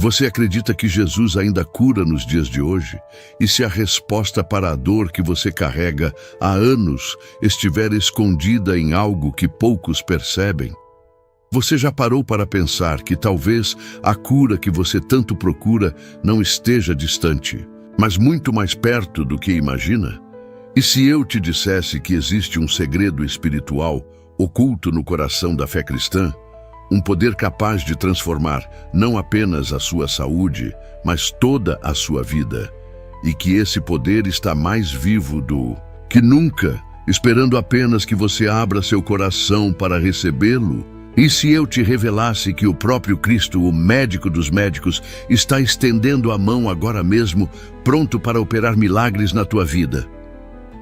Você acredita que Jesus ainda cura nos dias de hoje? E se a resposta para a dor que você carrega há anos estiver escondida em algo que poucos percebem? Você já parou para pensar que talvez a cura que você tanto procura não esteja distante, mas muito mais perto do que imagina? E se eu te dissesse que existe um segredo espiritual oculto no coração da fé cristã, um poder capaz de transformar não apenas a sua saúde, mas toda a sua vida, e que esse poder está mais vivo do que nunca, esperando apenas que você abra seu coração para recebê-lo? E se eu te revelasse que o próprio Cristo, o médico dos médicos, está estendendo a mão agora mesmo, pronto para operar milagres na tua vida?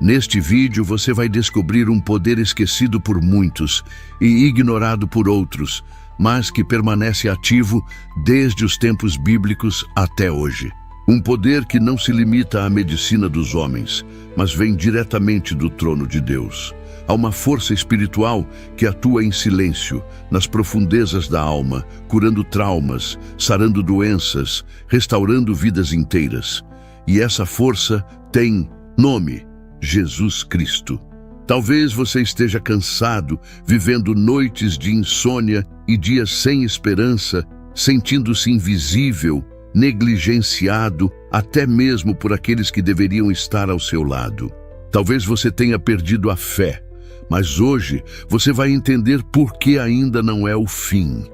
Neste vídeo você vai descobrir um poder esquecido por muitos e ignorado por outros, mas que permanece ativo desde os tempos bíblicos até hoje. Um poder que não se limita à medicina dos homens, mas vem diretamente do trono de Deus. Há uma força espiritual que atua em silêncio, nas profundezas da alma, curando traumas, sarando doenças, restaurando vidas inteiras. E essa força tem nome: Jesus Cristo. Talvez você esteja cansado, vivendo noites de insônia e dias sem esperança, sentindo-se invisível, negligenciado, até mesmo por aqueles que deveriam estar ao seu lado. Talvez você tenha perdido a fé, mas hoje você vai entender por que ainda não é o fim.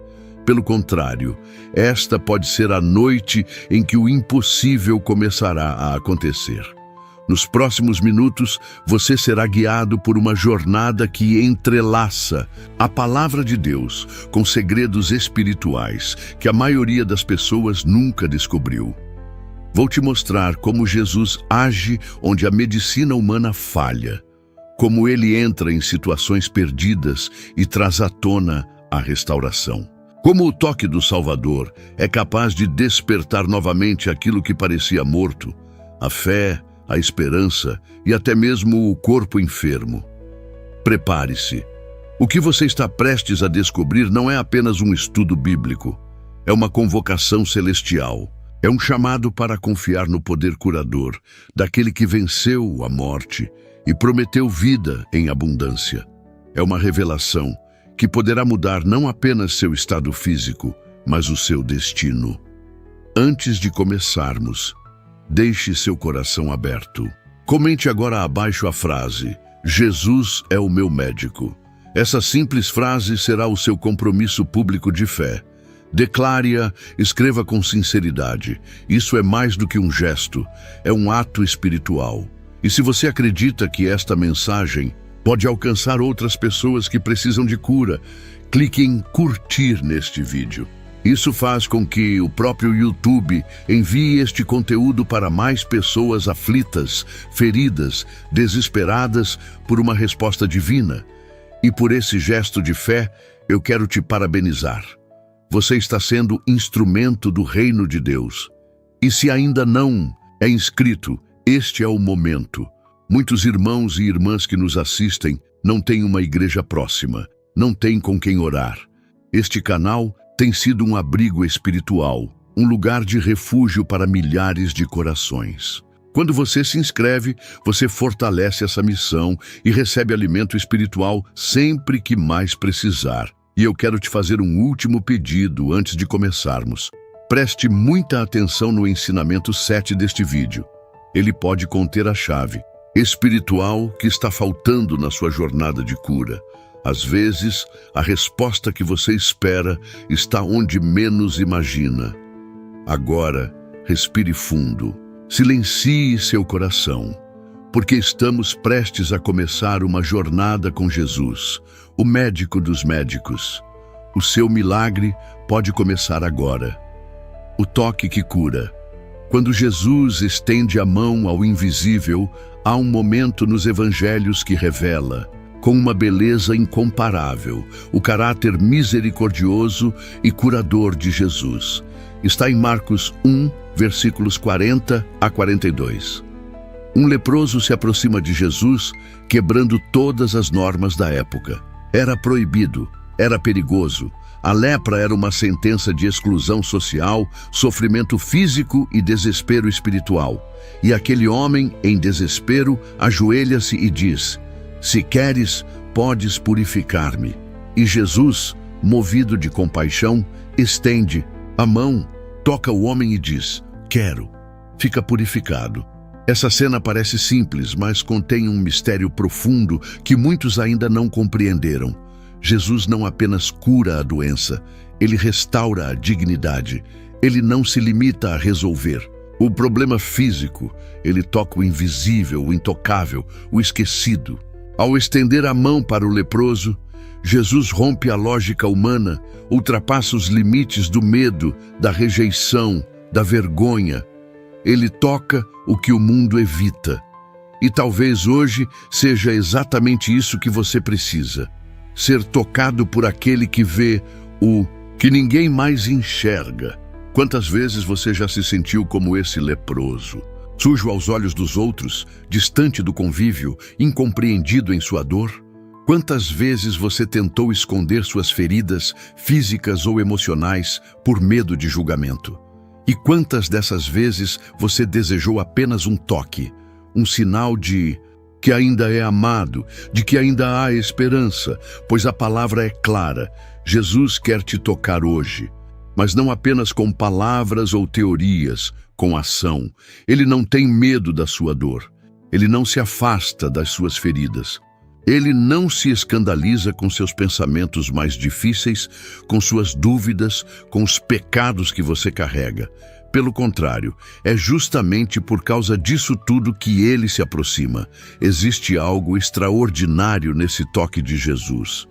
Pelo contrário, esta pode ser a noite em que o impossível começará a acontecer. Nos próximos minutos, você será guiado por uma jornada que entrelaça a palavra de Deus com segredos espirituais que a maioria das pessoas nunca descobriu. Vou te mostrar como Jesus age onde a medicina humana falha, como ele entra em situações perdidas e traz à tona a restauração. Como o toque do Salvador é capaz de despertar novamente aquilo que parecia morto, a fé, a esperança e até mesmo o corpo enfermo. Prepare-se. O que você está prestes a descobrir não é apenas um estudo bíblico, é uma convocação celestial. É um chamado para confiar no poder curador, daquele que venceu a morte e prometeu vida em abundância. É uma revelação que poderá mudar não apenas seu estado físico, mas o seu destino. Antes de começarmos, deixe seu coração aberto. Comente agora abaixo a frase: Jesus é o meu médico. Essa simples frase será o seu compromisso público de fé. Declare-a, escreva com sinceridade. Isso é mais do que um gesto, é um ato espiritual. E se você acredita que esta mensagem pode alcançar outras pessoas que precisam de cura, clique em curtir neste vídeo. Isso faz com que o próprio YouTube envie este conteúdo para mais pessoas aflitas, feridas, desesperadas por uma resposta divina. E por esse gesto de fé, eu quero te parabenizar. Você está sendo instrumento do reino de Deus. E se ainda não é inscrito, este é o momento. Muitos irmãos e irmãs que nos assistem não têm uma igreja próxima, não têm com quem orar. Este canal tem sido um abrigo espiritual, um lugar de refúgio para milhares de corações. Quando você se inscreve, você fortalece essa missão e recebe alimento espiritual sempre que mais precisar. E eu quero te fazer um último pedido antes de começarmos. Preste muita atenção no ensinamento 7 deste vídeo. Ele pode conter a chave espiritual que está faltando na sua jornada de cura. Às vezes, a resposta que você espera está onde menos imagina. Agora, respire fundo. Silencie seu coração, porque estamos prestes a começar uma jornada com Jesus, o médico dos médicos. O seu milagre pode começar agora. O toque que cura. Quando Jesus estende a mão ao invisível, há um momento nos evangelhos que revela, com uma beleza incomparável, o caráter misericordioso e curador de Jesus. Está em Marcos 1, versículos 40 a 42. Um leproso se aproxima de Jesus, quebrando todas as normas da época. Era proibido, era perigoso. A lepra era uma sentença de exclusão social, sofrimento físico e desespero espiritual. E aquele homem, em desespero, ajoelha-se e diz: "Se queres, podes purificar-me." E Jesus, movido de compaixão, estende a mão, toca o homem e diz: "Quero." Fica purificado. Essa cena parece simples, mas contém um mistério profundo que muitos ainda não compreenderam. Jesus não apenas cura a doença, ele restaura a dignidade. Ele não se limita a resolver o problema físico, ele toca o invisível, o intocável, o esquecido. Ao estender a mão para o leproso, Jesus rompe a lógica humana, ultrapassa os limites do medo, da rejeição, da vergonha. Ele toca o que o mundo evita. E talvez hoje seja exatamente isso que você precisa. Ser tocado por aquele que vê o que ninguém mais enxerga. Quantas vezes você já se sentiu como esse leproso? Sujo aos olhos dos outros, distante do convívio, incompreendido em sua dor? Quantas vezes você tentou esconder suas feridas, físicas ou emocionais, por medo de julgamento? E quantas dessas vezes você desejou apenas um toque, um sinal de que ainda é amado, de que ainda há esperança, pois a palavra é clara. Jesus quer te tocar hoje, mas não apenas com palavras ou teorias, com ação. Ele não tem medo da sua dor. Ele não se afasta das suas feridas. Ele não se escandaliza com seus pensamentos mais difíceis, com suas dúvidas, com os pecados que você carrega. Pelo contrário, é justamente por causa disso tudo que ele se aproxima. Existe algo extraordinário nesse toque de Jesus.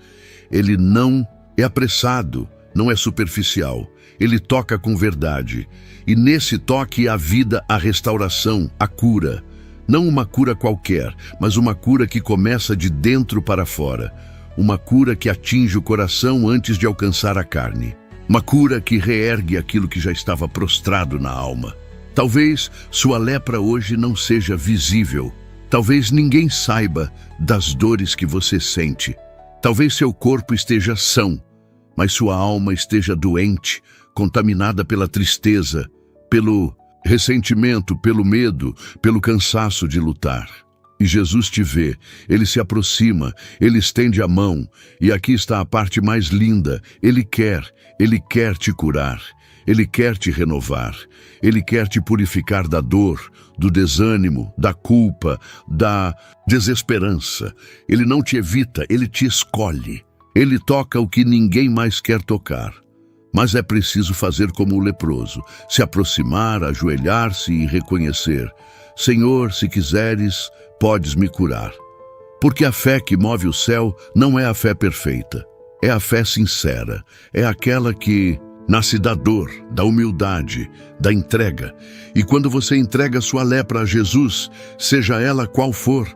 Ele não é apressado, não é superficial. Ele toca com verdade. E nesse toque há vida, a restauração, a cura. Não uma cura qualquer, mas uma cura que começa de dentro para fora. Uma cura que atinge o coração antes de alcançar a carne. Uma cura que reergue aquilo que já estava prostrado na alma. Talvez sua lepra hoje não seja visível. Talvez ninguém saiba das dores que você sente. Talvez seu corpo esteja são, mas sua alma esteja doente, contaminada pela tristeza, pelo ressentimento, pelo medo, pelo cansaço de lutar. E Jesus te vê, ele se aproxima, ele estende a mão, e aqui está a parte mais linda. Ele quer te curar, ele quer te renovar, ele quer te purificar da dor, do desânimo, da culpa, da desesperança. Ele não te evita, ele te escolhe. Ele toca o que ninguém mais quer tocar. Mas é preciso fazer como o leproso, se aproximar, ajoelhar-se e reconhecer: Senhor, se quiseres, podes me curar. Porque a fé que move o céu não é a fé perfeita, é a fé sincera, é aquela que nasce da dor, da humildade, da entrega. E quando você entrega sua lepra a Jesus, seja ela qual for,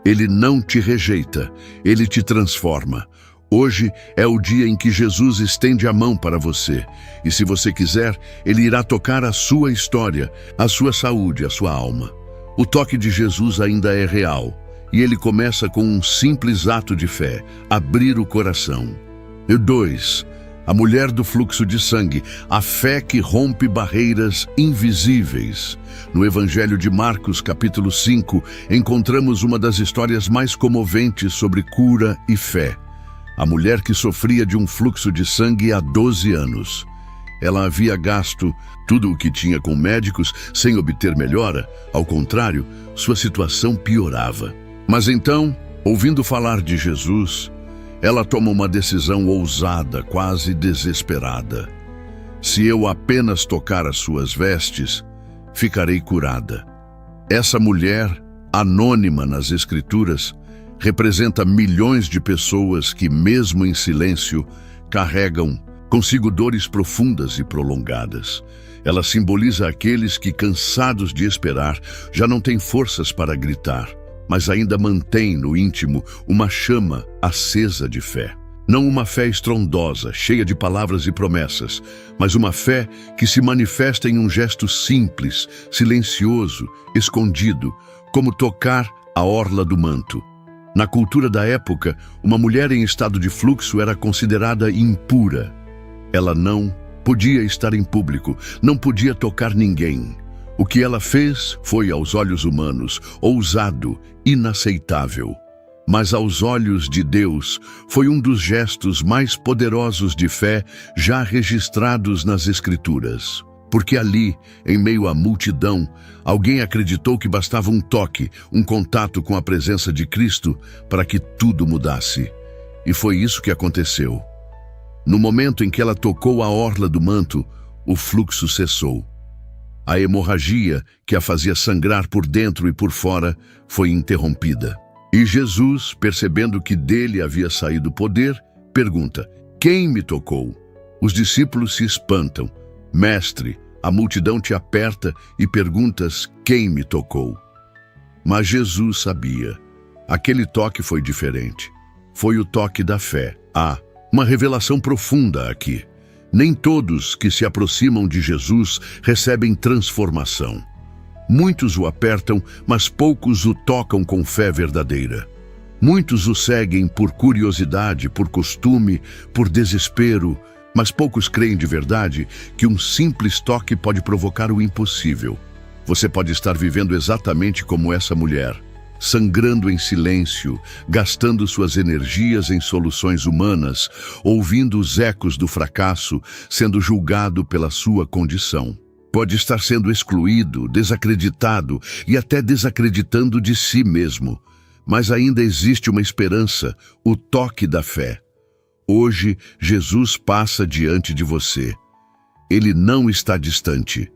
ele não te rejeita, ele te transforma. Hoje é o dia em que Jesus estende a mão para você. E se você quiser, ele irá tocar a sua história, a sua saúde, a sua alma. O toque de Jesus ainda é real. E ele começa com um simples ato de fé: abrir o coração. E 2. A mulher do fluxo de sangue, a fé que rompe barreiras invisíveis. No Evangelho de Marcos, capítulo 5, encontramos uma das histórias mais comoventes sobre cura e fé. A mulher que sofria de um fluxo de sangue há 12 anos. Ela havia gasto tudo o que tinha com médicos sem obter melhora. Ao contrário, sua situação piorava. Mas então, ouvindo falar de Jesus, ela toma uma decisão ousada, quase desesperada. Se eu apenas tocar as suas vestes, ficarei curada. Essa mulher, anônima nas Escrituras, representa milhões de pessoas que, mesmo em silêncio, carregam consigo dores profundas e prolongadas. Ela simboliza aqueles que, cansados de esperar, já não têm forças para gritar, mas ainda mantêm no íntimo uma chama acesa de fé. Não uma fé estrondosa, cheia de palavras e promessas, mas uma fé que se manifesta em um gesto simples, silencioso, escondido, como tocar a orla do manto. Na cultura da época, uma mulher em estado de fluxo era considerada impura. Ela não podia estar em público, não podia tocar ninguém. O que ela fez foi, aos olhos humanos, ousado, inaceitável. Mas aos olhos de Deus, foi um dos gestos mais poderosos de fé já registrados nas Escrituras. Porque ali, em meio à multidão, alguém acreditou que bastava um toque, um contato com a presença de Cristo para que tudo mudasse. E foi isso que aconteceu. No momento em que ela tocou a orla do manto, o fluxo cessou. A hemorragia, que a fazia sangrar por dentro e por fora, foi interrompida. E Jesus, percebendo que dele havia saído o poder, pergunta: quem me tocou? Os discípulos se espantam. Mestre, a multidão te aperta e perguntas quem me tocou. Mas Jesus sabia. Aquele toque foi diferente. Foi o toque da fé. Há uma revelação profunda aqui. Nem todos que se aproximam de Jesus recebem transformação. Muitos o apertam, mas poucos o tocam com fé verdadeira. Muitos o seguem por curiosidade, por costume, por desespero, mas poucos creem de verdade que um simples toque pode provocar o impossível. Você pode estar vivendo exatamente como essa mulher, sangrando em silêncio, gastando suas energias em soluções humanas, ouvindo os ecos do fracasso, sendo julgado pela sua condição. Pode estar sendo excluído, desacreditado e até desacreditando de si mesmo. Mas ainda existe uma esperança, o toque da fé. Hoje, Jesus passa diante de você. Ele não está distante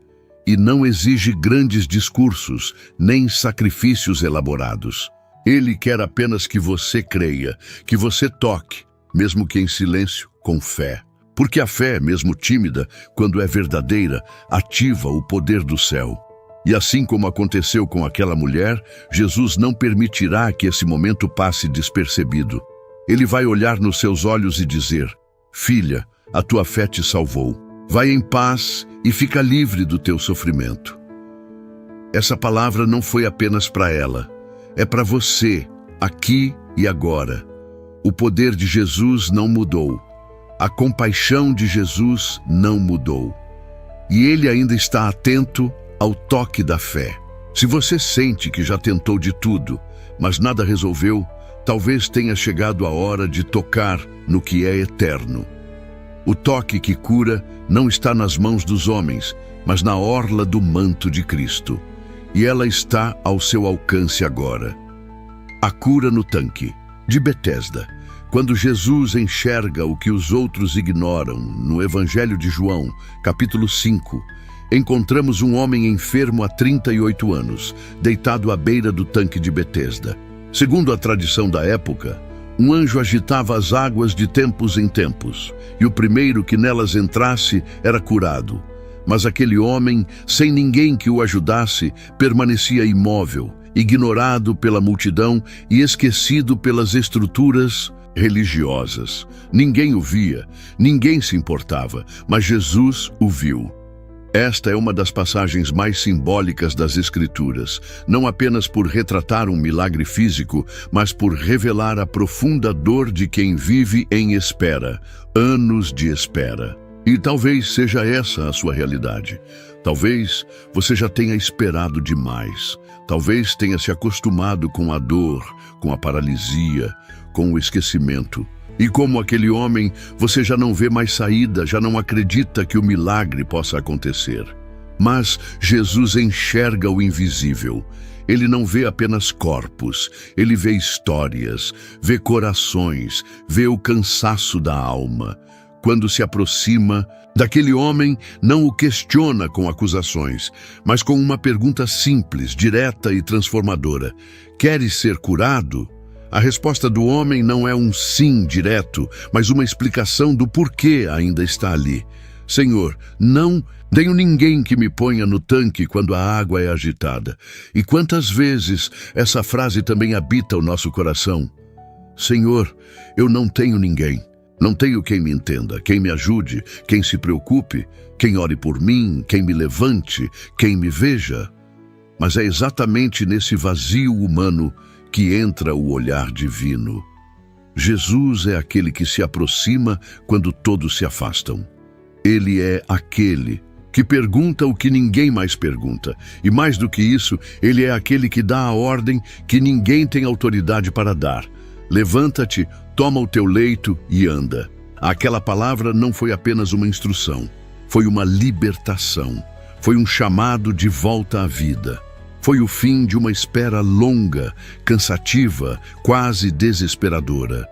e não exige grandes discursos, nem sacrifícios elaborados. Ele quer apenas que você creia, que você toque, mesmo que em silêncio, com fé. Porque a fé, mesmo tímida, quando é verdadeira, ativa o poder do céu. E assim como aconteceu com aquela mulher, Jesus não permitirá que esse momento passe despercebido. Ele vai olhar nos seus olhos e dizer: filha, a tua fé te salvou. Vai em paz e fica livre do teu sofrimento. Essa palavra não foi apenas para ela, é para você, aqui e agora. O poder de Jesus não mudou. A compaixão de Jesus não mudou. E ele ainda está atento ao toque da fé. Se você sente que já tentou de tudo, mas nada resolveu, talvez tenha chegado a hora de tocar no que é eterno. O toque que cura não está nas mãos dos homens, mas na orla do manto de Cristo. E ela está ao seu alcance agora. A cura no tanque de Betesda. Quando Jesus enxerga o que os outros ignoram, no Evangelho de João, capítulo 5, encontramos um homem enfermo há 38 anos, deitado à beira do tanque de Betesda. Segundo a tradição da época, um anjo agitava as águas de tempos em tempos, e o primeiro que nelas entrasse era curado. Mas aquele homem, sem ninguém que o ajudasse, permanecia imóvel, ignorado pela multidão e esquecido pelas estruturas religiosas. Ninguém o via, ninguém se importava, mas Jesus o viu. Esta é uma das passagens mais simbólicas das Escrituras, não apenas por retratar um milagre físico, mas por revelar a profunda dor de quem vive em espera, anos de espera. E talvez seja essa a sua realidade. Talvez você já tenha esperado demais. Talvez tenha se acostumado com a dor, com a paralisia, com o esquecimento. E como aquele homem, você já não vê mais saída, já não acredita que o milagre possa acontecer. Mas Jesus enxerga o invisível. Ele não vê apenas corpos, ele vê histórias, vê corações, vê o cansaço da alma. Quando se aproxima daquele homem, não o questiona com acusações, mas com uma pergunta simples, direta e transformadora: queres ser curado? A resposta do homem não é um sim direto, mas uma explicação do porquê ainda está ali. Senhor, não tenho ninguém que me ponha no tanque quando a água é agitada. E quantas vezes essa frase também habita o nosso coração? Senhor, eu não tenho ninguém. Não tenho quem me entenda, quem me ajude, quem se preocupe, quem ore por mim, quem me levante, quem me veja. Mas é exatamente nesse vazio humano que entra o olhar divino. Jesus é aquele que se aproxima quando todos se afastam. Ele é aquele que pergunta o que ninguém mais pergunta. E mais do que isso, ele é aquele que dá a ordem que ninguém tem autoridade para dar. Levanta-te, toma o teu leito e anda. Aquela palavra não foi apenas uma instrução, foi uma libertação, foi um chamado de volta à vida. Foi o fim de uma espera longa, cansativa, quase desesperadora.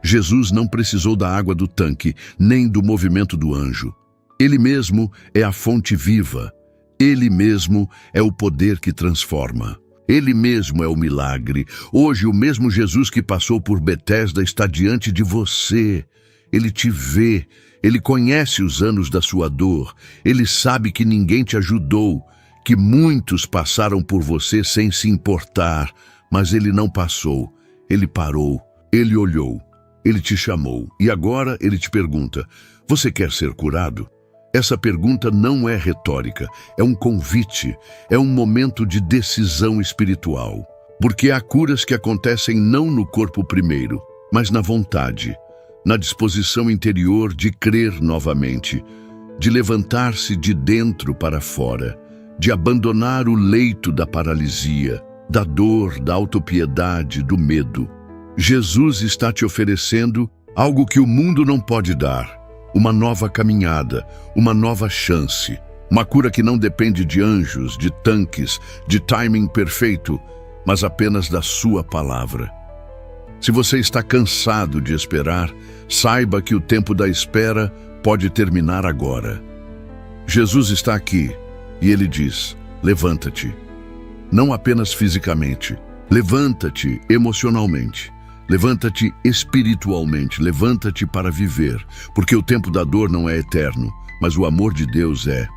Jesus não precisou da água do tanque, nem do movimento do anjo. Ele mesmo é a fonte viva. Ele mesmo é o poder que transforma. Ele mesmo é o milagre. Hoje, o mesmo Jesus que passou por Betesda está diante de você. Ele te vê. Ele conhece os anos da sua dor. Ele sabe que ninguém te ajudou, que muitos passaram por você sem se importar. Mas ele não passou. Ele parou. Ele olhou. Ele te chamou. E agora ele te pergunta: você quer ser curado? Essa pergunta não é retórica, é um convite, é um momento de decisão espiritual. Porque há curas que acontecem não no corpo primeiro, mas na vontade, na disposição interior de crer novamente, de levantar-se de dentro para fora, de abandonar o leito da paralisia, da dor, da autopiedade, do medo. Jesus está te oferecendo algo que o mundo não pode dar. Uma nova caminhada, uma nova chance, uma cura que não depende de anjos, de tanques, de timing perfeito, mas apenas da sua palavra. Se você está cansado de esperar, saiba que o tempo da espera pode terminar agora. Jesus está aqui e ele diz: levanta-te. Não apenas fisicamente, levanta-te emocionalmente. Levanta-te espiritualmente, levanta-te para viver, porque o tempo da dor não é eterno, mas o amor de Deus é.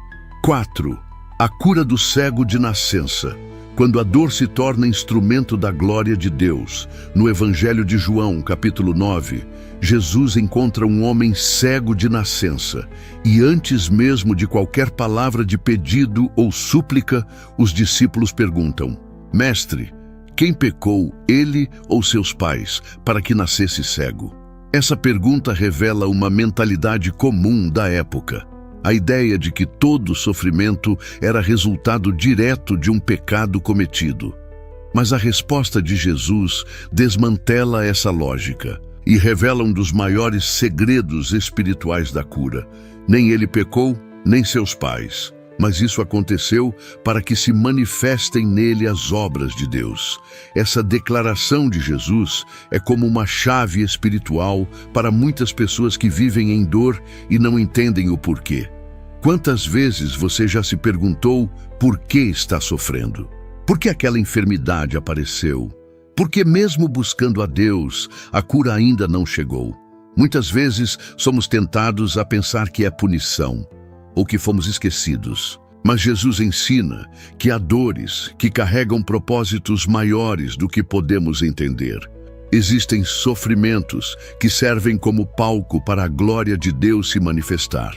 4. A cura do cego de nascença. Quando a dor se torna instrumento da glória de Deus. No Evangelho de João, capítulo 9, Jesus encontra um homem cego de nascença, e antes mesmo de qualquer palavra de pedido ou súplica, os discípulos perguntam: Mestre, quem pecou, ele ou seus pais, para que nascesse cego? Essa pergunta revela uma mentalidade comum da época. A ideia de que todo sofrimento era resultado direto de um pecado cometido. Mas a resposta de Jesus desmantela essa lógica e revela um dos maiores segredos espirituais da cura. Nem ele pecou, nem seus pais. Mas isso aconteceu para que se manifestem nele as obras de Deus. Essa declaração de Jesus é como uma chave espiritual para muitas pessoas que vivem em dor e não entendem o porquê. Quantas vezes você já se perguntou por que está sofrendo? Por que aquela enfermidade apareceu? Por que mesmo buscando a Deus, a cura ainda não chegou? Muitas vezes somos tentados a pensar que é punição, ou que fomos esquecidos. Mas Jesus ensina que há dores que carregam propósitos maiores do que podemos entender. Existem sofrimentos que servem como palco para a glória de Deus se manifestar.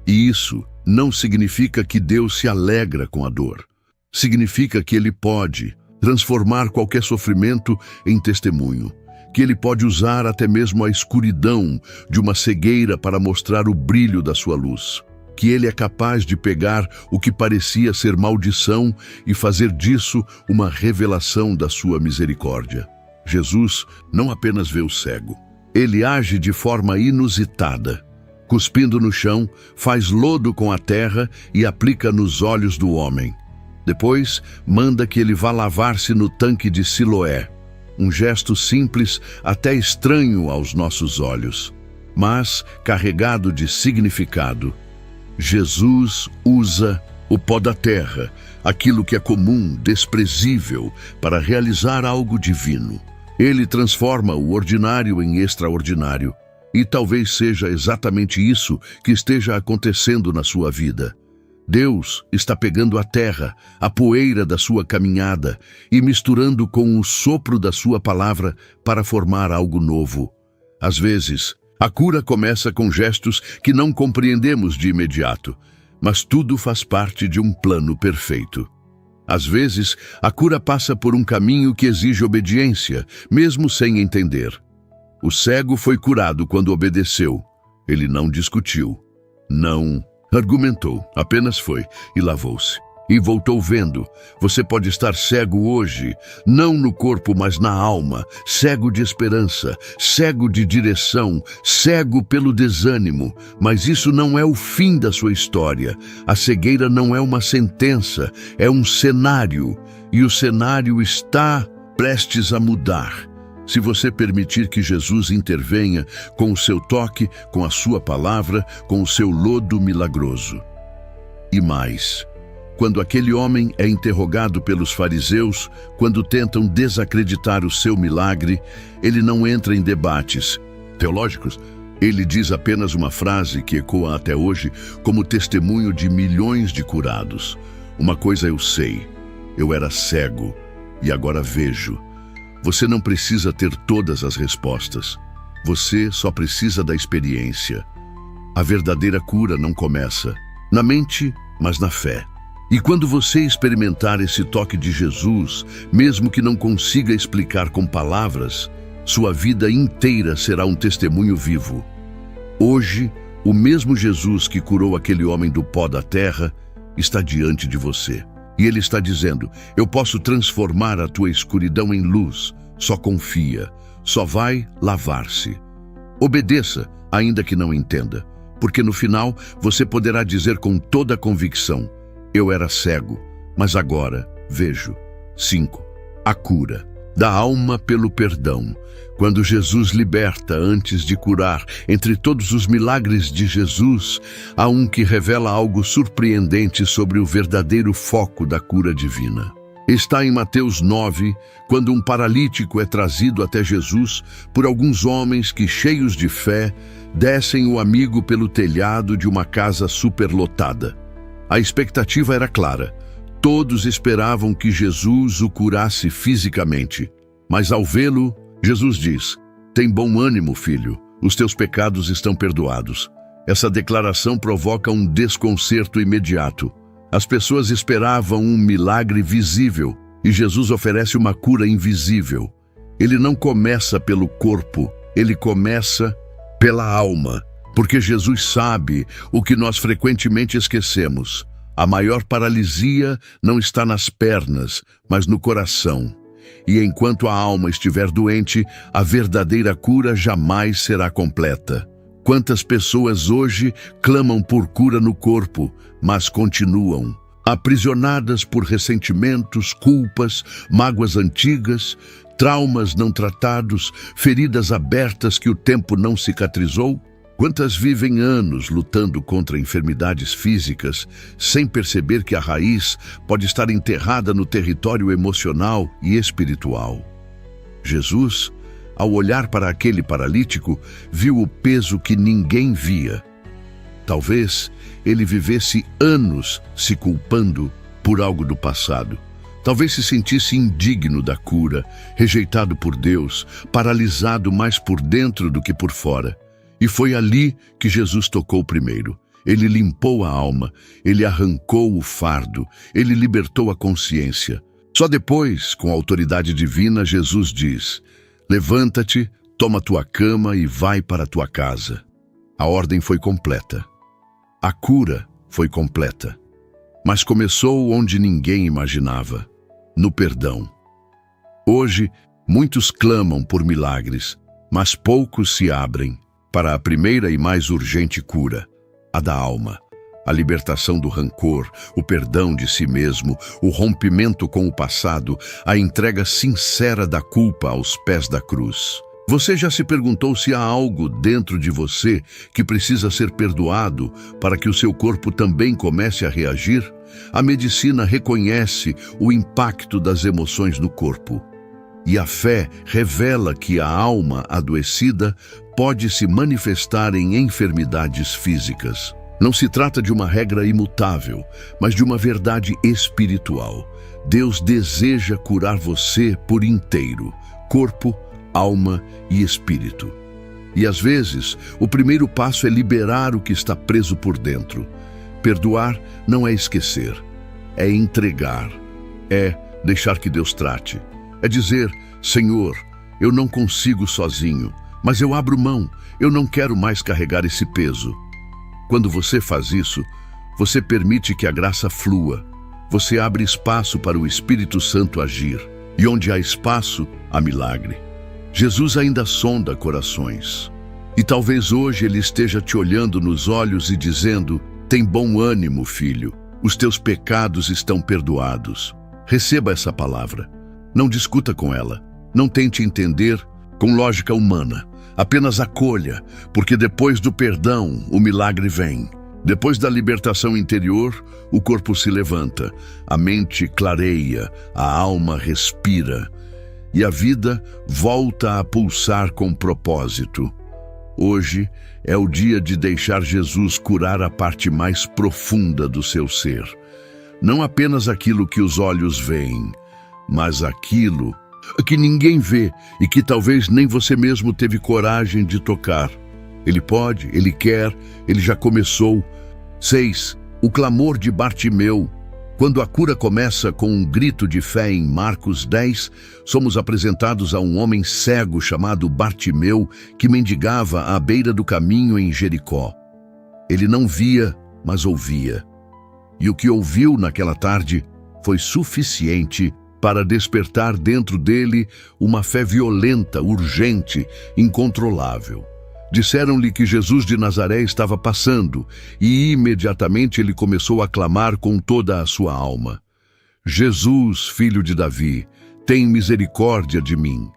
E isso não significa que Deus se alegra com a dor. Significa que Ele pode transformar qualquer sofrimento em testemunho, que Ele pode usar até mesmo a escuridão de uma cegueira para mostrar o brilho da sua luz. Que Ele é capaz de pegar o que parecia ser maldição e fazer disso uma revelação da sua misericórdia. Jesus não apenas vê o cego, Ele age de forma inusitada. Cuspindo no chão, faz lodo com a terra e aplica nos olhos do homem. Depois, manda que ele vá lavar-se no tanque de Siloé. Um gesto simples, até estranho aos nossos olhos, mas carregado de significado. Jesus usa o pó da terra, aquilo que é comum, desprezível, para realizar algo divino. Ele transforma o ordinário em extraordinário. E talvez seja exatamente isso que esteja acontecendo na sua vida. Deus está pegando a terra, a poeira da sua caminhada, e misturando com o sopro da sua palavra para formar algo novo. Às vezes, a cura começa com gestos que não compreendemos de imediato, mas tudo faz parte de um plano perfeito. Às vezes, a cura passa por um caminho que exige obediência, mesmo sem entender. O cego foi curado quando obedeceu. Ele não discutiu. Não, argumentou, apenas foi e lavou-se. E voltou vendo. Você pode estar cego hoje, não no corpo, mas na alma, cego de esperança, cego de direção, cego pelo desânimo, mas isso não é o fim da sua história. A cegueira não é uma sentença, é um cenário, e o cenário está prestes a mudar. Se você permitir que Jesus intervenha com o seu toque, com a sua palavra, com o seu lodo milagroso. E mais, quando aquele homem é interrogado pelos fariseus, quando tentam desacreditar o seu milagre, ele não entra em debates teológicos. Ele diz apenas uma frase que ecoa até hoje como testemunho de milhões de curados. Uma coisa eu sei, eu era cego e agora vejo. Você não precisa ter todas as respostas. Você só precisa da experiência. A verdadeira cura não começa na mente, mas na fé. E quando você experimentar esse toque de Jesus, mesmo que não consiga explicar com palavras, sua vida inteira será um testemunho vivo. Hoje, o mesmo Jesus que curou aquele homem do pó da terra está diante de você. E ele está dizendo, eu posso transformar a tua escuridão em luz, só confia, só vai lavar-se. Obedeça, ainda que não entenda, porque no final você poderá dizer com toda a convicção, eu era cego, mas agora vejo. 5. A cura da alma pelo perdão. Quando Jesus liberta antes de curar, entre todos os milagres de Jesus, há um que revela algo surpreendente sobre o verdadeiro foco da cura divina. Está em Mateus 9, quando um paralítico é trazido até Jesus por alguns homens que, cheios de fé, descem o amigo pelo telhado de uma casa superlotada. A expectativa era clara. Todos esperavam que Jesus o curasse fisicamente. Mas ao vê-lo, Jesus diz, tem bom ânimo, filho, os teus pecados estão perdoados. Essa declaração provoca um desconcerto imediato. As pessoas esperavam um milagre visível e Jesus oferece uma cura invisível. Ele não começa pelo corpo, ele começa pela alma. Porque Jesus sabe o que nós frequentemente esquecemos. A maior paralisia não está nas pernas, mas no coração. E enquanto a alma estiver doente, a verdadeira cura jamais será completa. Quantas pessoas hoje clamam por cura no corpo, mas continuam aprisionadas por ressentimentos, culpas, mágoas antigas, traumas não tratados, feridas abertas que o tempo não cicatrizou? Quantas vivem anos lutando contra enfermidades físicas, sem perceber que a raiz pode estar enterrada no território emocional e espiritual? Jesus, ao olhar para aquele paralítico, viu o peso que ninguém via. Talvez ele vivesse anos se culpando por algo do passado. Talvez se sentisse indigno da cura, rejeitado por Deus, paralisado mais por dentro do que por fora. E foi ali que Jesus tocou primeiro. Ele limpou a alma, ele arrancou o fardo, ele libertou a consciência. Só depois, com a autoridade divina, Jesus diz, levanta-te, toma tua cama e vai para tua casa. A ordem foi completa. A cura foi completa. Mas começou onde ninguém imaginava, no perdão. Hoje, muitos clamam por milagres, mas poucos se abrem para a primeira e mais urgente cura, a da alma. A libertação do rancor, o perdão de si mesmo, o rompimento com o passado, a entrega sincera da culpa aos pés da cruz. Você já se perguntou se há algo dentro de você que precisa ser perdoado para que o seu corpo também comece a reagir? A medicina reconhece o impacto das emoções no corpo. E a fé revela que a alma adoecida pode se manifestar em enfermidades físicas. Não se trata de uma regra imutável, mas de uma verdade espiritual. Deus deseja curar você por inteiro, corpo, alma e espírito. E às vezes, o primeiro passo é liberar o que está preso por dentro. Perdoar não é esquecer, é entregar, é deixar que Deus trate. É dizer, Senhor, eu não consigo sozinho, mas eu abro mão, eu não quero mais carregar esse peso. Quando você faz isso, você permite que a graça flua. Você abre espaço para o Espírito Santo agir. E onde há espaço, há milagre. Jesus ainda sonda corações. E talvez hoje Ele esteja te olhando nos olhos e dizendo: tem bom ânimo, filho. Os teus pecados estão perdoados. Receba essa palavra. Não discuta com ela. Não tente entender com lógica humana. Apenas acolha, porque depois do perdão, o milagre vem. Depois da libertação interior, o corpo se levanta, a mente clareia, a alma respira e a vida volta a pulsar com propósito. Hoje é o dia de deixar Jesus curar a parte mais profunda do seu ser. Não apenas aquilo que os olhos veem, mas aquilo que ninguém vê e que talvez nem você mesmo teve coragem de tocar. Ele pode, Ele quer, Ele já começou. 6. O clamor de Bartimeu. Quando a cura começa com um grito de fé em Marcos 10, somos apresentados a um homem cego chamado Bartimeu que mendigava à beira do caminho em Jericó. Ele não via, mas ouvia. E o que ouviu naquela tarde foi suficiente para despertar dentro dele uma fé violenta, urgente, incontrolável. Disseram-lhe que Jesus de Nazaré estava passando e imediatamente ele começou a clamar com toda a sua alma: Jesus, filho de Davi, tem misericórdia de mim.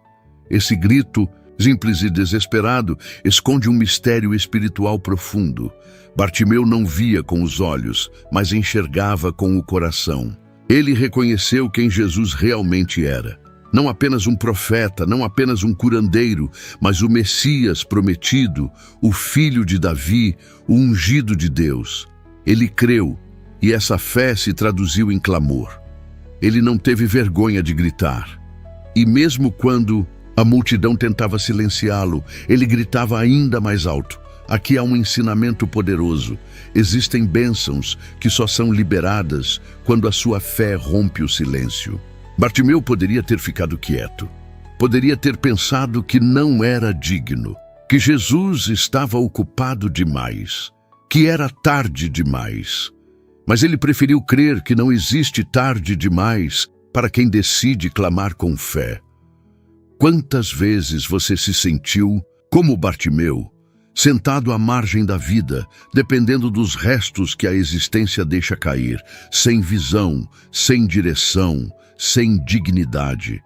Esse grito, simples e desesperado, esconde um mistério espiritual profundo. Bartimeu não via com os olhos, mas enxergava com o coração. Ele reconheceu quem Jesus realmente era. Não apenas um profeta, não apenas um curandeiro, mas o Messias prometido, o filho de Davi, o ungido de Deus. Ele creu, e essa fé se traduziu em clamor. Ele não teve vergonha de gritar. E mesmo quando a multidão tentava silenciá-lo, ele gritava ainda mais alto. Aqui há um ensinamento poderoso. Existem bênçãos que só são liberadas quando a sua fé rompe o silêncio. Bartimeu poderia ter ficado quieto. Poderia ter pensado que não era digno, que Jesus estava ocupado demais, que era tarde demais. Mas ele preferiu crer que não existe tarde demais para quem decide clamar com fé. Quantas vezes você se sentiu, como Bartimeu, sentado à margem da vida, dependendo dos restos que a existência deixa cair, sem visão, sem direção, sem dignidade,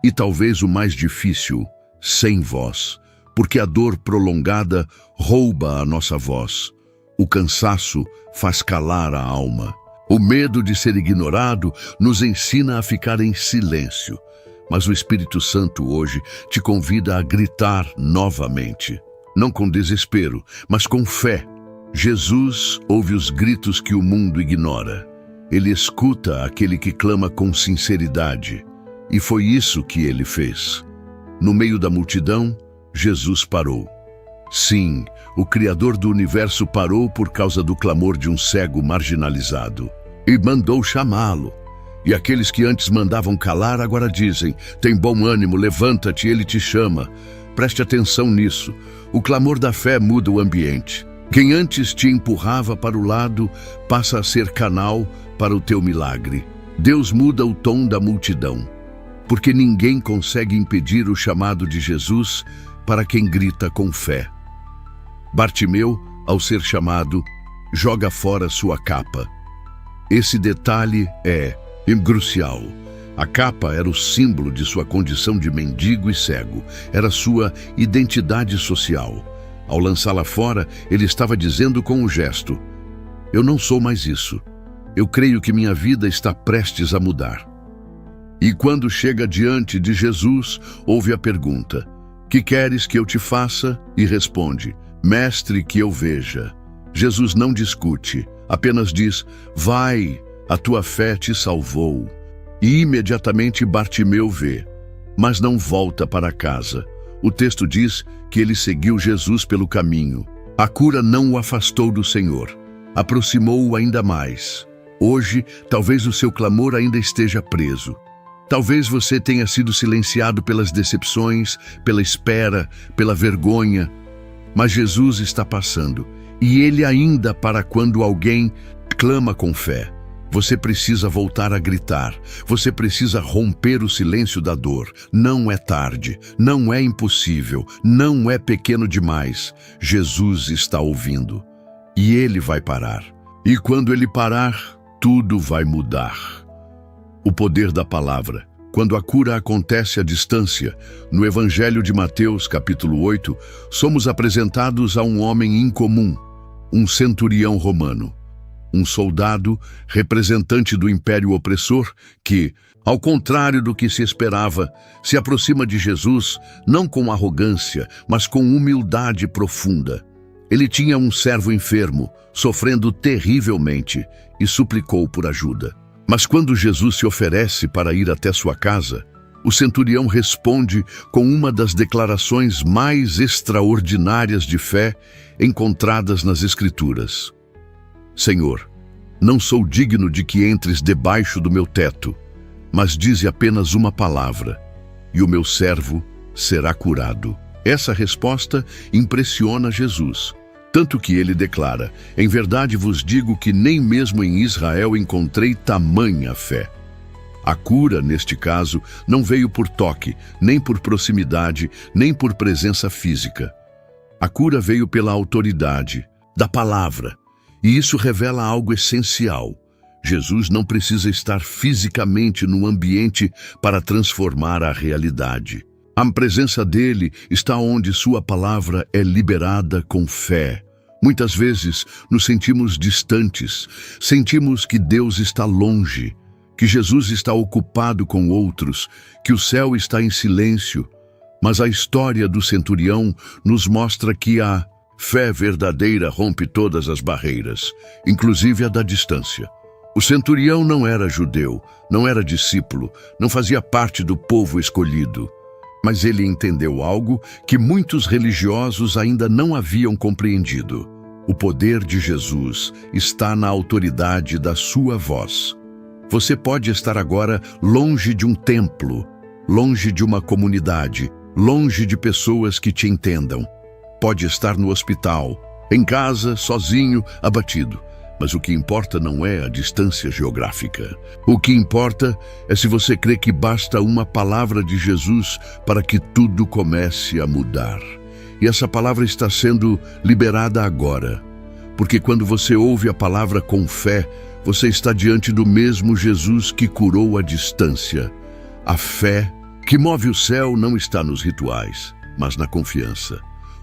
e talvez o mais difícil, sem voz, porque a dor prolongada rouba a nossa voz. O cansaço faz calar a alma. O medo de ser ignorado nos ensina a ficar em silêncio. Mas o Espírito Santo hoje te convida a gritar novamente. Não com desespero, mas com fé. Jesus ouve os gritos que o mundo ignora. Ele escuta aquele que clama com sinceridade. E foi isso que ele fez. No meio da multidão, Jesus parou. Sim, o Criador do universo parou por causa do clamor de um cego marginalizado. E mandou chamá-lo. E aqueles que antes mandavam calar agora dizem: tem bom ânimo, levanta-te, ele te chama. Preste atenção nisso. O clamor da fé muda o ambiente. Quem antes te empurrava para o lado passa a ser canal para o teu milagre. Deus muda o tom da multidão, porque ninguém consegue impedir o chamado de Jesus para quem grita com fé. Bartimeu, ao ser chamado, joga fora sua capa. Esse detalhe é crucial. A capa era o símbolo de sua condição de mendigo e cego. Era sua identidade social. Ao lançá-la fora, ele estava dizendo com um gesto: eu não sou mais isso. Eu creio que minha vida está prestes a mudar. E quando chega diante de Jesus, ouve a pergunta: que queres que eu te faça? E responde: mestre, que eu veja. Jesus não discute, apenas diz: vai, a tua fé te salvou. E imediatamente Bartimeu vê, mas não volta para casa. O texto diz que ele seguiu Jesus pelo caminho. A cura não o afastou do Senhor, aproximou-o ainda mais. Hoje, talvez o seu clamor ainda esteja preso. Talvez você tenha sido silenciado pelas decepções, pela espera, pela vergonha. Mas Jesus está passando. E ele ainda para quando alguém clama com fé. Você precisa voltar a gritar. Você precisa romper o silêncio da dor. Não é tarde. Não é impossível. Não é pequeno demais. Jesus está ouvindo. E ele vai parar. E quando ele parar, tudo vai mudar. O poder da palavra. Quando a cura acontece à distância, no Evangelho de Mateus, capítulo 8, somos apresentados a um homem incomum, um centurião romano. Um soldado, representante do império opressor, que, ao contrário do que se esperava, se aproxima de Jesus não com arrogância, mas com humildade profunda. Ele tinha um servo enfermo, sofrendo terrivelmente, e suplicou por ajuda. Mas quando Jesus se oferece para ir até sua casa, o centurião responde com uma das declarações mais extraordinárias de fé encontradas nas Escrituras. Senhor, não sou digno de que entres debaixo do meu teto, mas dize apenas uma palavra, e o meu servo será curado. Essa resposta impressiona Jesus, tanto que ele declara: em verdade vos digo que nem mesmo em Israel encontrei tamanha fé. A cura, neste caso, não veio por toque, nem por proximidade, nem por presença física. A cura veio pela autoridade da palavra. E isso revela algo essencial. Jesus não precisa estar fisicamente no ambiente para transformar a realidade. A presença dele está onde sua palavra é liberada com fé. Muitas vezes nos sentimos distantes, sentimos que Deus está longe, que Jesus está ocupado com outros, que o céu está em silêncio. Mas a história do centurião nos mostra que a fé verdadeira rompe todas as barreiras, inclusive a da distância. O centurião não era judeu, não era discípulo, não fazia parte do povo escolhido. Mas ele entendeu algo que muitos religiosos ainda não haviam compreendido. O poder de Jesus está na autoridade da sua voz. Você pode estar agora longe de um templo, longe de uma comunidade, longe de pessoas que te entendam. Pode estar no hospital, em casa, sozinho, abatido. Mas o que importa não é a distância geográfica. O que importa é se você crê que basta uma palavra de Jesus para que tudo comece a mudar. E essa palavra está sendo liberada agora. Porque quando você ouve a palavra com fé, você está diante do mesmo Jesus que curou a distância. A fé que move o céu não está nos rituais, mas na confiança.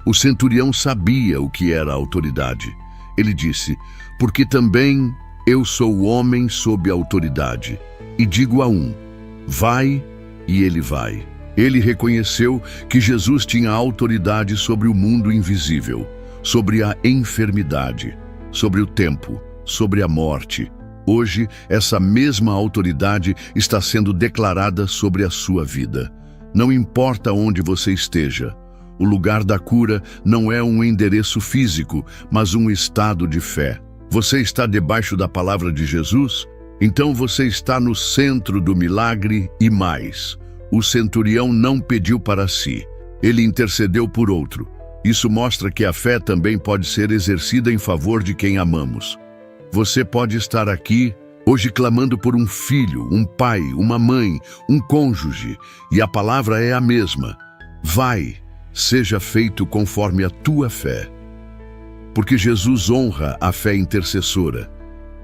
O centurião sabia o que era a autoridade. Ele disse: porque também eu sou homem sob autoridade. E digo a um: vai, e ele vai. Ele reconheceu que Jesus tinha autoridade sobre o mundo invisível, sobre a enfermidade, sobre o tempo, sobre a morte. Hoje, essa mesma autoridade está sendo declarada sobre a sua vida. Não importa onde você esteja, o lugar da cura não é um endereço físico, mas um estado de fé. Você está debaixo da palavra de Jesus? Então você está no centro do milagre e mais. O centurião não pediu para si, ele intercedeu por outro. Isso mostra que a fé também pode ser exercida em favor de quem amamos. Você pode estar aqui hoje clamando por um filho, um pai, uma mãe, um cônjuge, e a palavra é a mesma. Vai, seja feito conforme a tua fé. Porque Jesus honra a fé intercessora.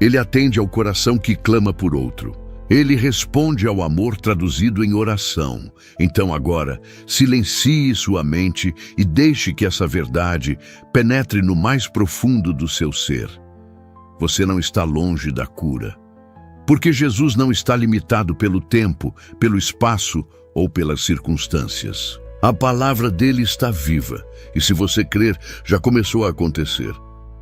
Ele atende ao coração que clama por outro. Ele responde ao amor traduzido em oração. Então agora, silencie sua mente e deixe que essa verdade penetre no mais profundo do seu ser. Você não está longe da cura. Porque Jesus não está limitado pelo tempo, pelo espaço ou pelas circunstâncias. A palavra dele está viva, e se você crer, já começou a acontecer.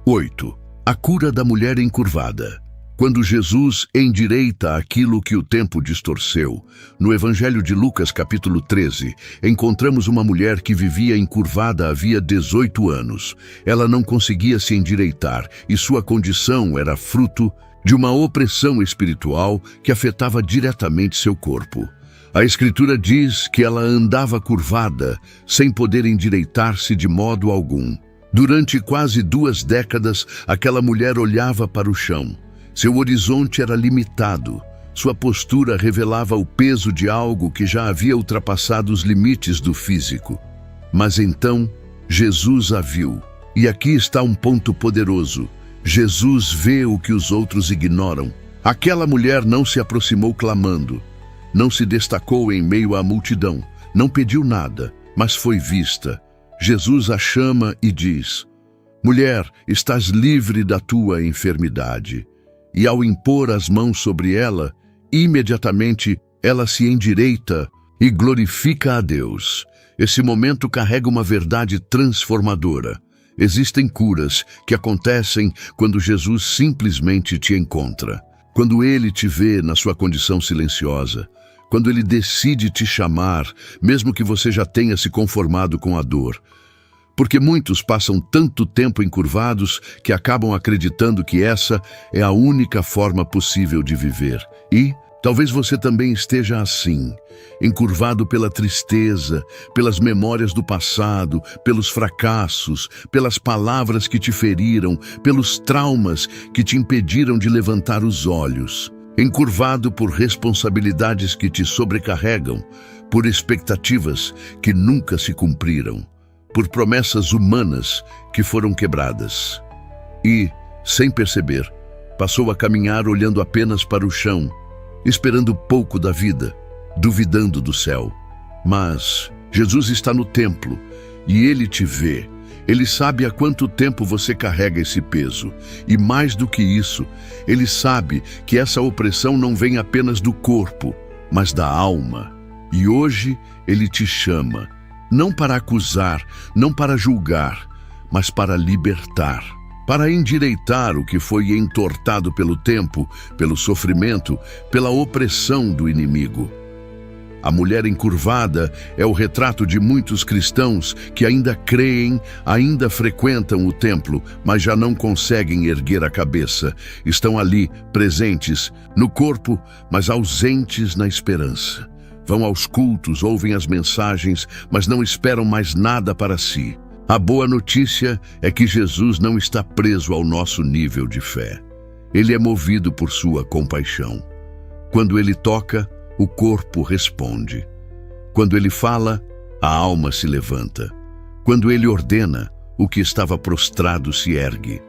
8. A cura da mulher encurvada. Quando Jesus endireita aquilo que o tempo distorceu, no Evangelho de Lucas, capítulo 13, encontramos uma mulher que vivia encurvada havia 18 anos. Ela não conseguia se endireitar, e sua condição era fruto de uma opressão espiritual que afetava diretamente seu corpo. A Escritura diz que ela andava curvada, sem poder endireitar-se de modo algum. Durante quase 2 décadas, aquela mulher olhava para o chão. Seu horizonte era limitado. Sua postura revelava o peso de algo que já havia ultrapassado os limites do físico. Mas então, Jesus a viu. E aqui está um ponto poderoso. Jesus vê o que os outros ignoram. Aquela mulher não se aproximou clamando. Não se destacou em meio à multidão. Não pediu nada, mas foi vista. Jesus a chama e diz: mulher, estás livre da tua enfermidade. E ao impor as mãos sobre ela, imediatamente ela se endireita e glorifica a Deus. Esse momento carrega uma verdade transformadora. Existem curas que acontecem quando Jesus simplesmente te encontra. Quando Ele te vê na sua condição silenciosa. Quando Ele decide te chamar, mesmo que você já tenha se conformado com a dor. Porque muitos passam tanto tempo encurvados que acabam acreditando que essa é a única forma possível de viver. E talvez você também esteja assim, encurvado pela tristeza, pelas memórias do passado, pelos fracassos, pelas palavras que te feriram, pelos traumas que te impediram de levantar os olhos. Encurvado por responsabilidades que te sobrecarregam, por expectativas que nunca se cumpriram, por promessas humanas que foram quebradas. E, sem perceber, passou a caminhar olhando apenas para o chão, esperando pouco da vida, duvidando do céu. Mas Jesus está no templo e Ele te vê. Ele sabe há quanto tempo você carrega esse peso. E mais do que isso, Ele sabe que essa opressão não vem apenas do corpo, mas da alma. E hoje Ele te chama, não para acusar, não para julgar, mas para libertar, para endireitar o que foi entortado pelo tempo, pelo sofrimento, pela opressão do inimigo. A mulher encurvada é o retrato de muitos cristãos que ainda creem, ainda frequentam o templo, mas já não conseguem erguer a cabeça. Estão ali, presentes, no corpo, mas ausentes na esperança. Vão aos cultos, ouvem as mensagens, mas não esperam mais nada para si. A boa notícia é que Jesus não está preso ao nosso nível de fé. Ele é movido por sua compaixão. Quando Ele toca, o corpo responde. Quando Ele fala, a alma se levanta. Quando Ele ordena, o que estava prostrado se ergue.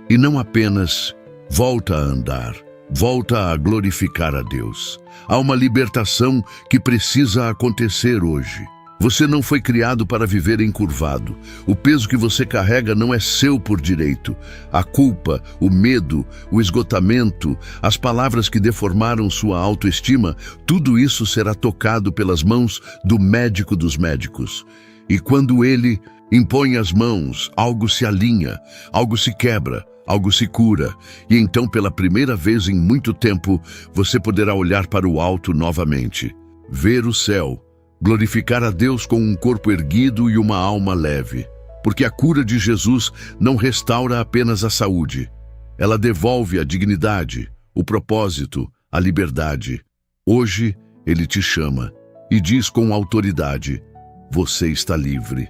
E não apenas volta a andar, volta a glorificar a Deus. Há uma libertação que precisa acontecer hoje. Você não foi criado para viver encurvado. O peso que você carrega não é seu por direito. A culpa, o medo, o esgotamento, as palavras que deformaram sua autoestima, tudo isso será tocado pelas mãos do médico dos médicos. E quando Ele impõe as mãos, algo se alinha, algo se quebra, algo se cura. E então, pela primeira vez em muito tempo, você poderá olhar para o alto novamente, ver o céu, glorificar a Deus com um corpo erguido e uma alma leve. Porque a cura de Jesus não restaura apenas a saúde. Ela devolve a dignidade, o propósito, a liberdade. Hoje, Ele te chama e diz com autoridade: você está livre.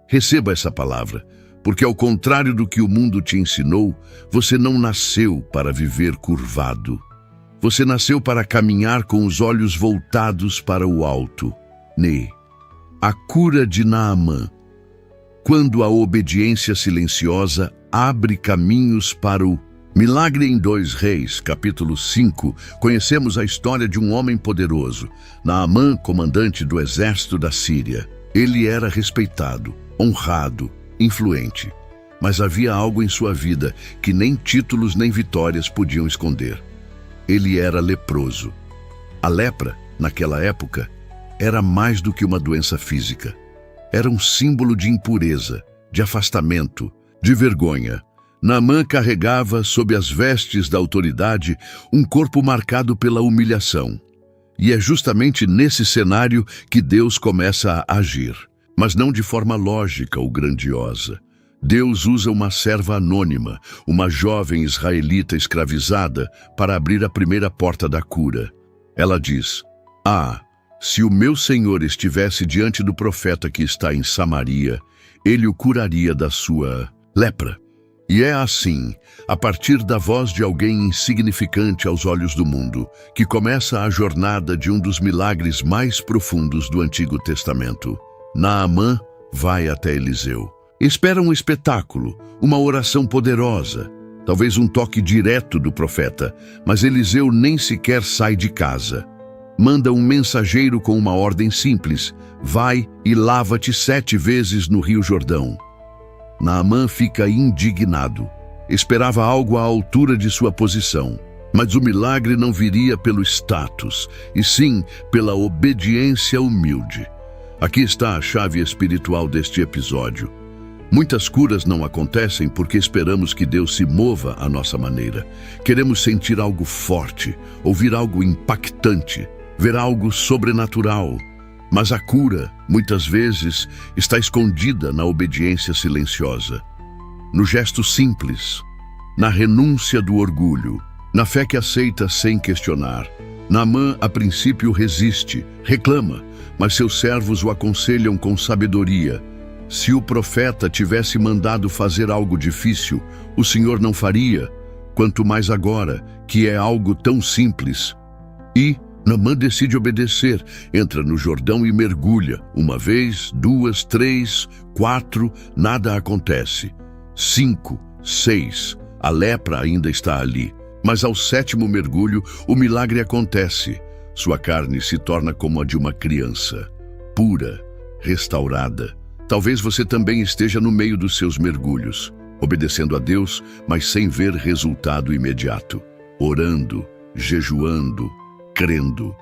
Receba essa palavra, porque ao contrário do que o mundo te ensinou, você não nasceu para viver curvado. Você nasceu para caminhar com os olhos voltados para o alto. A cura de Naamã. Quando a obediência silenciosa abre caminhos para o milagre. Em 2 Reis, capítulo 5, conhecemos a história de um homem poderoso, Naamã, comandante do exército da Síria. Ele era respeitado, honrado, influente, mas havia algo em sua vida que nem títulos nem vitórias podiam esconder. Ele era leproso. A lepra, naquela época, era mais do que uma doença física. Era um símbolo de impureza, de afastamento, de vergonha. Naamã carregava, sob as vestes da autoridade, um corpo marcado pela humilhação. E é justamente nesse cenário que Deus começa a agir, mas não de forma lógica ou grandiosa. Deus usa uma serva anônima, uma jovem israelita escravizada, para abrir a primeira porta da cura. Ela diz: se o meu Senhor estivesse diante do profeta que está em Samaria, ele o curaria da sua lepra. E é assim, a partir da voz de alguém insignificante aos olhos do mundo, que começa a jornada de um dos milagres mais profundos do Antigo Testamento. Naamã vai até Eliseu. Espera um espetáculo, uma oração poderosa, talvez um toque direto do profeta, mas Eliseu nem sequer sai de casa. Manda um mensageiro com uma ordem simples: vai e lava-te 7 vezes no Rio Jordão. Naamã fica indignado. Esperava algo à altura de sua posição. Mas o milagre não viria pelo status, e sim pela obediência humilde. Aqui está a chave espiritual deste episódio. Muitas curas não acontecem porque esperamos que Deus se mova à nossa maneira. Queremos sentir algo forte, ouvir algo impactante, ver algo sobrenatural. Mas a cura, muitas vezes, está escondida na obediência silenciosa, no gesto simples, na renúncia do orgulho, na fé que aceita sem questionar. Naamã, a princípio, resiste, reclama, mas seus servos o aconselham com sabedoria. Se o profeta tivesse mandado fazer algo difícil, o Senhor não faria, quanto mais agora, que é algo tão simples. E Naamã decide obedecer, entra no Jordão e mergulha. 1 vez, 2, 3, 4, nada acontece. 5, 6, a lepra ainda está ali. Mas ao 7º mergulho, o milagre acontece. Sua carne se torna como a de uma criança, pura, restaurada. Talvez você também esteja no meio dos seus mergulhos, obedecendo a Deus, mas sem ver resultado imediato, orando, jejuando, crendo.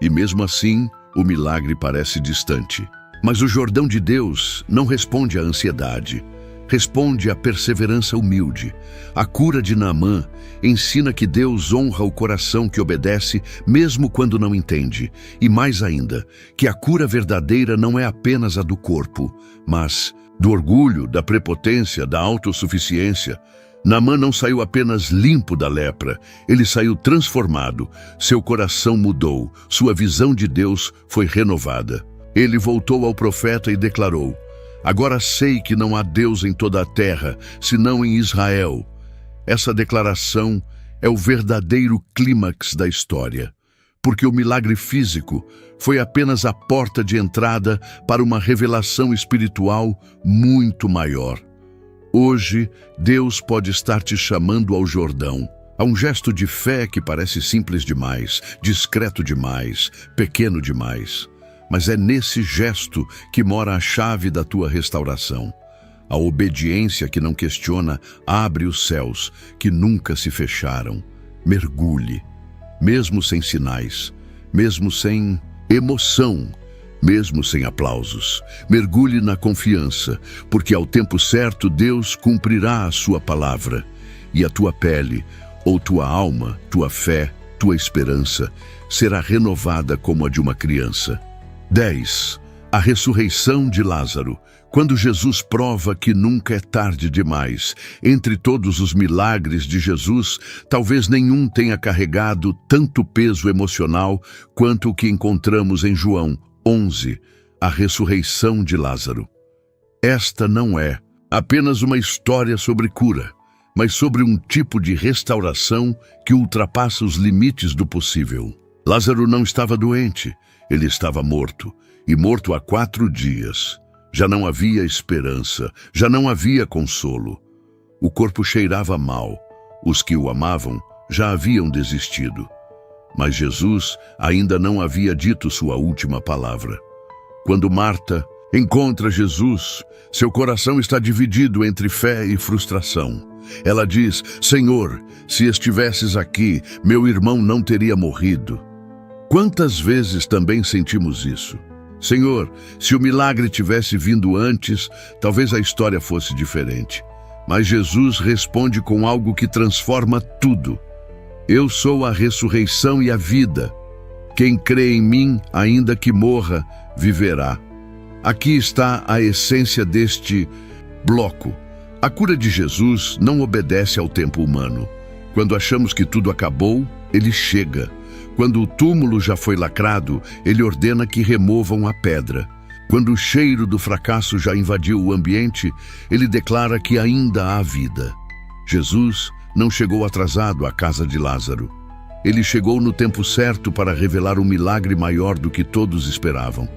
E mesmo assim, o milagre parece distante. Mas o Jordão de Deus não responde à ansiedade, responde à perseverança humilde. A cura de Naamã ensina que Deus honra o coração que obedece mesmo quando não entende. E mais ainda, que a cura verdadeira não é apenas a do corpo, mas do orgulho, da prepotência, da autossuficiência. Naamã não saiu apenas limpo da lepra, ele saiu transformado. Seu coração mudou, sua visão de Deus foi renovada. Ele voltou ao profeta e declarou: agora sei que não há Deus em toda a terra, senão em Israel. Essa declaração é o verdadeiro clímax da história, porque o milagre físico foi apenas a porta de entrada para uma revelação espiritual muito maior. Hoje, Deus pode estar te chamando ao Jordão, a um gesto de fé que parece simples demais, discreto demais, pequeno demais. Mas é nesse gesto que mora a chave da tua restauração. A obediência que não questiona abre os céus, que nunca se fecharam. Mergulhe, mesmo sem sinais, mesmo sem emoção, mesmo sem aplausos. Mergulhe na confiança, porque ao tempo certo Deus cumprirá a sua palavra. E a tua pele, ou tua alma, tua fé, tua esperança, será renovada como a de uma criança. 10. A ressurreição de Lázaro. Quando Jesus prova que nunca é tarde demais, entre todos os milagres de Jesus, talvez nenhum tenha carregado tanto peso emocional quanto o que encontramos em João 11, a ressurreição de Lázaro. Esta não é apenas uma história sobre cura, mas sobre um tipo de restauração que ultrapassa os limites do possível. Lázaro não estava doente, ele estava morto, e morto há 4 dias. Já não havia esperança, já não havia consolo. O corpo cheirava mal, os que o amavam já haviam desistido. Mas Jesus ainda não havia dito sua última palavra. Quando Marta encontra Jesus, seu coração está dividido entre fé e frustração. Ela diz: Senhor, se estivesses aqui, meu irmão não teria morrido. Quantas vezes também sentimos isso? Senhor, se o milagre tivesse vindo antes, talvez a história fosse diferente. Mas Jesus responde com algo que transforma tudo. Eu sou a ressurreição e a vida. Quem crê em mim, ainda que morra, viverá. Aqui está a essência deste bloco. A cura de Jesus não obedece ao tempo humano. Quando achamos que tudo acabou, ele chega. Quando o túmulo já foi lacrado, ele ordena que removam a pedra. Quando o cheiro do fracasso já invadiu o ambiente, ele declara que ainda há vida. Jesus não chegou atrasado à casa de Lázaro. Ele chegou no tempo certo para revelar um milagre maior do que todos esperavam.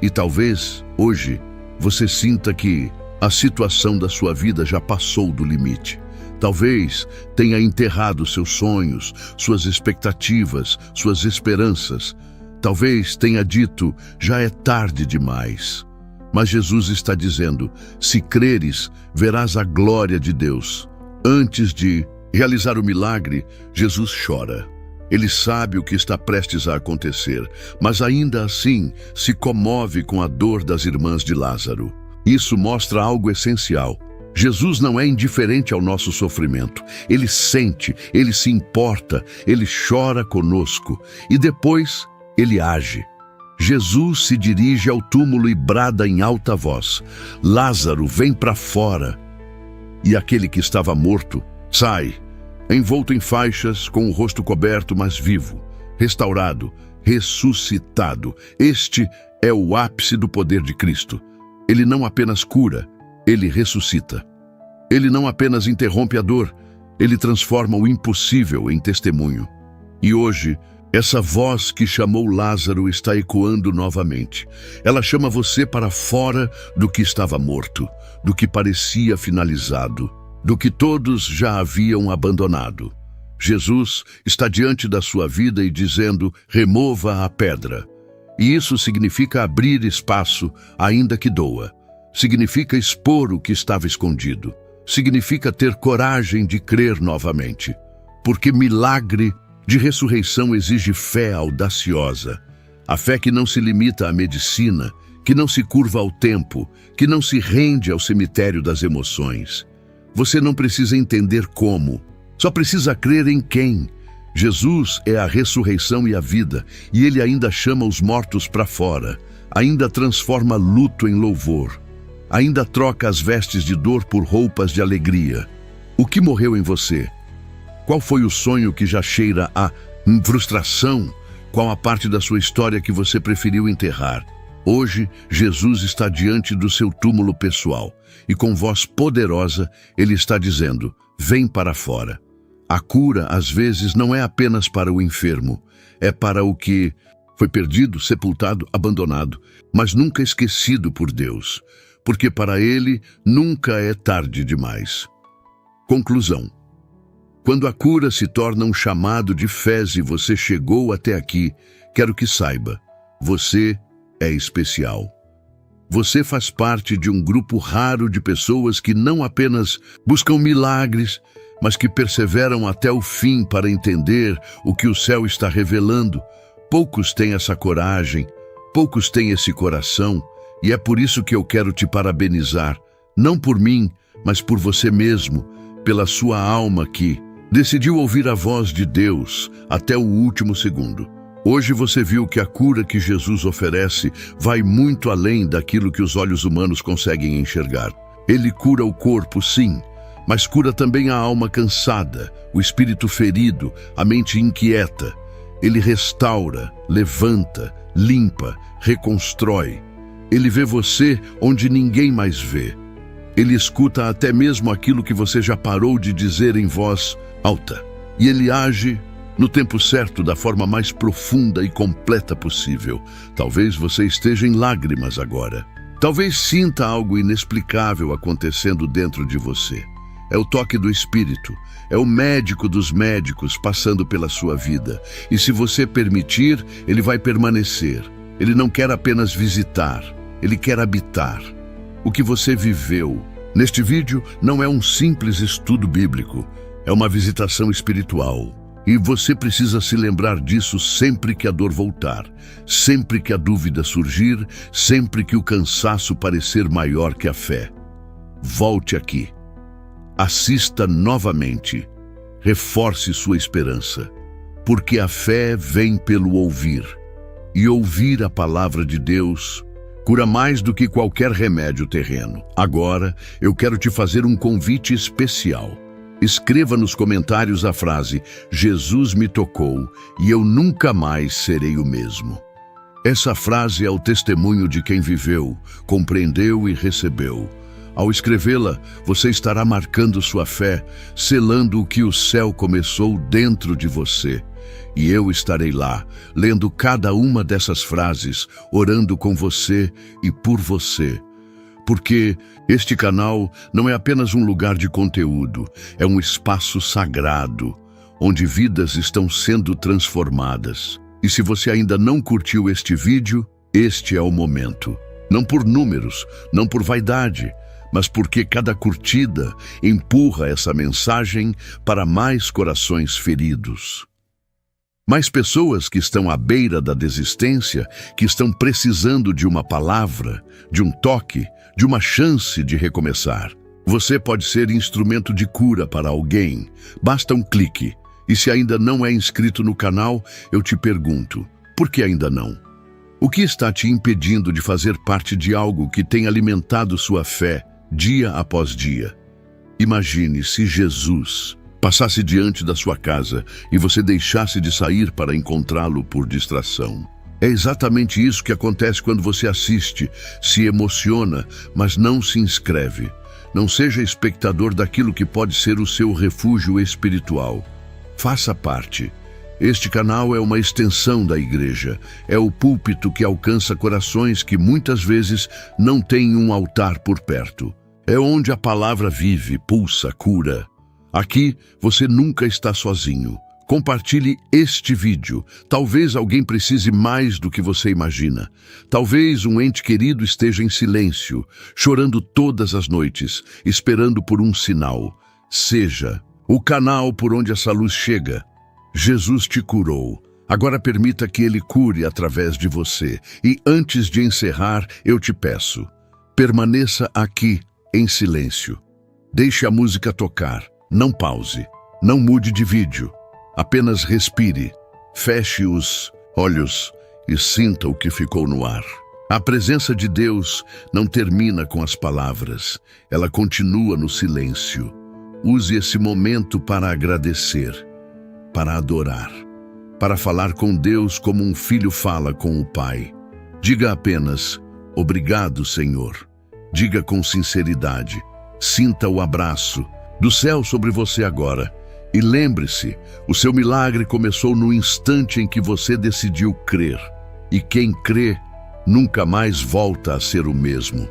E talvez, hoje, você sinta que a situação da sua vida já passou do limite. Talvez tenha enterrado seus sonhos, suas expectativas, suas esperanças. Talvez tenha dito, já é tarde demais. Mas Jesus está dizendo, se creres, verás a glória de Deus. Antes de realizar o milagre, Jesus chora. Ele sabe o que está prestes a acontecer, mas ainda assim se comove com a dor das irmãs de Lázaro. Isso mostra algo essencial. Jesus não é indiferente ao nosso sofrimento. Ele sente, ele se importa, ele chora conosco e depois ele age. Jesus se dirige ao túmulo e brada em alta voz: Lázaro, vem para fora. E aquele que estava morto sai, envolto em faixas, com o rosto coberto, mas vivo, restaurado, ressuscitado. Este é o ápice do poder de Cristo. Ele não apenas cura, ele ressuscita. Ele não apenas interrompe a dor, ele transforma o impossível em testemunho. E hoje, essa voz que chamou Lázaro está ecoando novamente. Ela chama você para fora do que estava morto, do que parecia finalizado, do que todos já haviam abandonado. Jesus está diante da sua vida e dizendo, remova a pedra. E isso significa abrir espaço, ainda que doa. Significa expor o que estava escondido. Significa ter coragem de crer novamente. Porque milagre de ressurreição exige fé audaciosa. A fé que não se limita à medicina, que não se curva ao tempo, que não se rende ao cemitério das emoções. Você não precisa entender como, só precisa crer em quem. Jesus é a ressurreição e a vida, e ele ainda chama os mortos para fora, ainda transforma luto em louvor, ainda troca as vestes de dor por roupas de alegria. O que morreu em você? Qual foi o sonho que já cheira a frustração? Qual a parte da sua história que você preferiu enterrar? Hoje, Jesus está diante do seu túmulo pessoal e com voz poderosa, ele está dizendo, vem para fora. A cura, às vezes, não é apenas para o enfermo, é para o que foi perdido, sepultado, abandonado, mas nunca esquecido por Deus, porque para ele nunca é tarde demais. Conclusão. Quando a cura se torna um chamado de fé e você chegou até aqui, quero que saiba, você é especial. Você faz parte de um grupo raro de pessoas que não apenas buscam milagres, mas que perseveram até o fim para entender o que o céu está revelando. Poucos têm essa coragem, poucos têm esse coração, e é por isso que eu quero te parabenizar, não por mim, mas por você mesmo, pela sua alma que decidiu ouvir a voz de Deus até o último segundo. Hoje você viu que a cura que Jesus oferece vai muito além daquilo que os olhos humanos conseguem enxergar. Ele cura o corpo, sim, mas cura também a alma cansada, o espírito ferido, a mente inquieta. Ele restaura, levanta, limpa, reconstrói. Ele vê você onde ninguém mais vê. Ele escuta até mesmo aquilo que você já parou de dizer em voz alta. E ele age no tempo certo, da forma mais profunda e completa possível. Talvez você esteja em lágrimas agora. Talvez sinta algo inexplicável acontecendo dentro de você. É o toque do Espírito, é o médico dos médicos passando pela sua vida. E se você permitir, ele vai permanecer. Ele não quer apenas visitar, ele quer habitar. O que você viveu neste vídeo não é um simples estudo bíblico, é uma visitação espiritual. E você precisa se lembrar disso sempre que a dor voltar, sempre que a dúvida surgir, sempre que o cansaço parecer maior que a fé. Volte aqui. Assista novamente. Reforce sua esperança, porque a fé vem pelo ouvir. E ouvir a palavra de Deus cura mais do que qualquer remédio terreno. Agora, eu quero te fazer um convite especial. Escreva nos comentários a frase, Jesus me tocou e eu nunca mais serei o mesmo. Essa frase é o testemunho de quem viveu, compreendeu e recebeu. Ao escrevê-la, você estará marcando sua fé, selando o que o céu começou dentro de você. E eu estarei lá, lendo cada uma dessas frases, orando com você e por você. Porque este canal não é apenas um lugar de conteúdo, é um espaço sagrado, onde vidas estão sendo transformadas. E se você ainda não curtiu este vídeo, este é o momento. Não por números, não por vaidade, mas porque cada curtida empurra essa mensagem para mais corações feridos. Mais pessoas que estão à beira da desistência, que estão precisando de uma palavra, de um toque, de uma chance de recomeçar. Você pode ser instrumento de cura para alguém. Basta um clique. E se ainda não é inscrito no canal, eu te pergunto, por que ainda não? O que está te impedindo de fazer parte de algo que tem alimentado sua fé dia após dia? Imagine se Jesus passasse diante da sua casa e você deixasse de sair para encontrá-lo por distração. É exatamente isso que acontece quando você assiste, se emociona, mas não se inscreve. Não seja espectador daquilo que pode ser o seu refúgio espiritual. Faça parte. Este canal é uma extensão da igreja. É o púlpito que alcança corações que muitas vezes não têm um altar por perto. É onde a palavra vive, pulsa, cura. Aqui você nunca está sozinho. Compartilhe este vídeo. Talvez alguém precise mais do que você imagina. Talvez um ente querido esteja em silêncio, chorando todas as noites, esperando por um sinal. Seja o canal por onde essa luz chega. Jesus te curou. Agora permita que Ele cure através de você. E antes de encerrar, eu te peço, permaneça aqui em silêncio. Deixe a música tocar. Não pause. Não mude de vídeo. Apenas respire. Feche os olhos e sinta o que ficou no ar. A presença de Deus não termina com as palavras. Ela continua no silêncio. Use esse momento para agradecer, para adorar, para falar com Deus como um filho fala com o Pai. Diga apenas, obrigado, Senhor. Diga com sinceridade. Sinta o abraço do céu sobre você agora. E lembre-se, o seu milagre começou no instante em que você decidiu crer. E quem crê, nunca mais volta a ser o mesmo.